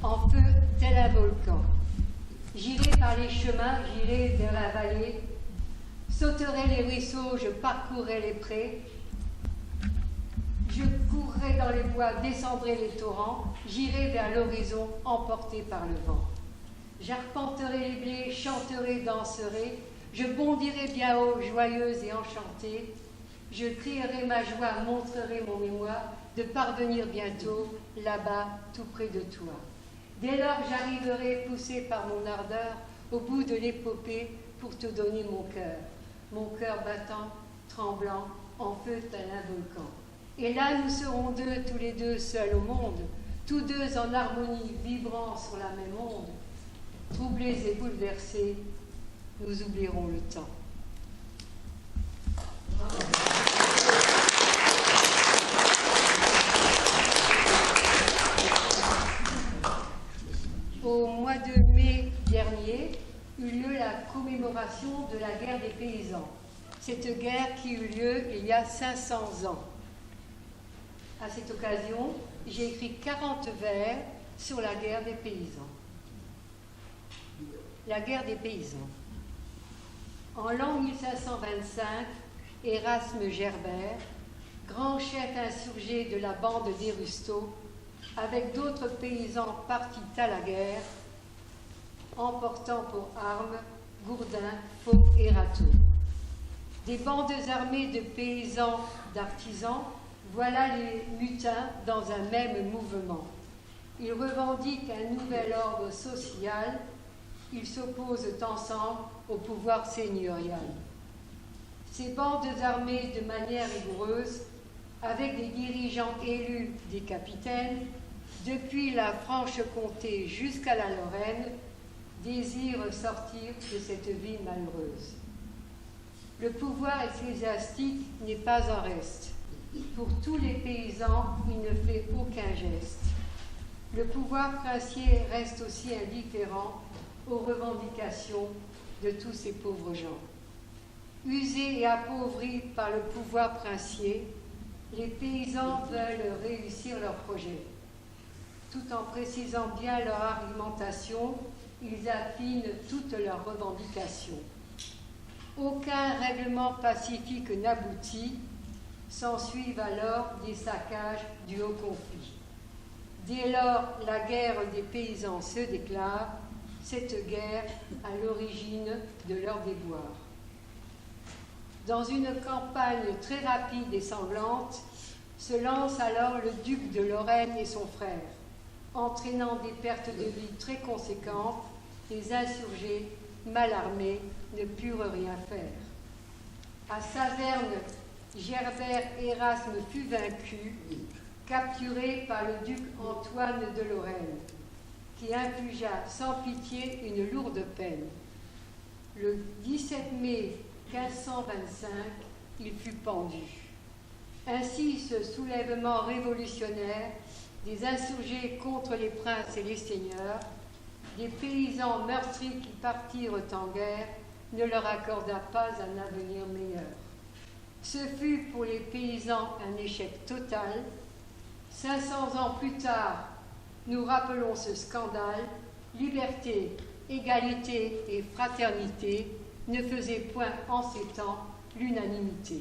en feu tel un volcan. J'irai par les chemins, j'irai vers la vallée, sauterai les ruisseaux, je parcourrai les prés, je courrai dans les bois, descendrai les torrents, j'irai vers l'horizon, emporté par le vent. J'arpenterai les blés, chanterai, danserai, je bondirai bien haut, joyeuse et enchantée, je crierai ma joie, montrerai mon émoi, de parvenir bientôt, là-bas, tout près de toi. Dès lors, j'arriverai, poussé par mon ardeur, au bout de l'épopée, pour te donner mon cœur battant, tremblant, en feu tel un volcan. Et là, nous serons deux, tous les deux, seuls au monde, tous deux en harmonie, vibrant sur la même onde. Troublés et bouleversés, nous oublierons le temps. Au mois de mai dernier eut lieu la commémoration de la guerre des paysans. Cette guerre qui eut lieu il y a 500 ans. À cette occasion, j'ai écrit 40 vers sur la guerre des paysans. La guerre des paysans. En l'an 1525, Erasme Gerbert, grand chef insurgé de la bande des Rustaud, avec d'autres paysans partis à la guerre, emportant pour armes gourdins, faux et râteaux. Des bandes armées de paysans, d'artisans, voilà les mutins dans un même mouvement. Ils revendiquent un nouvel ordre social, ils s'opposent ensemble au pouvoir seigneurial. Ces bandes armées de manière rigoureuse, avec des dirigeants élus, des capitaines, depuis la Franche-Comté jusqu'à la Lorraine, désirent sortir de cette vie malheureuse. Le pouvoir ecclésiastique n'est pas en reste. Pour tous les paysans, il ne fait aucun geste. Le pouvoir princier reste aussi indifférent aux revendications de tous ces pauvres gens. Usés et appauvris par le pouvoir princier, les paysans veulent réussir leur projet. Tout en précisant bien leur argumentation, ils affinent toutes leurs revendications. Aucun règlement pacifique n'aboutit, s'ensuivent alors des saccages du haut conflit. Dès lors, la guerre des paysans se déclare, cette guerre à l'origine de leur déboire. Dans une campagne très rapide et sanglante, se lance alors le duc de Lorraine et son frère, entraînant des pertes de vie très conséquentes. Les insurgés, mal armés, ne purent rien faire. À Saverne, Gerbert Erasme fut vaincu, capturé par le duc Antoine de Lorraine, qui infligea sans pitié une lourde peine. Le 17 mai 1525, il fut pendu. Ainsi, ce soulèvement révolutionnaire des insurgés contre les princes et les seigneurs, des paysans meurtris qui partirent en guerre, ne leur accorda pas un avenir meilleur. Ce fut pour les paysans un échec total. 500 ans plus tard, nous rappelons ce scandale. Liberté, égalité et fraternité ne faisaient point en ces temps l'unanimité.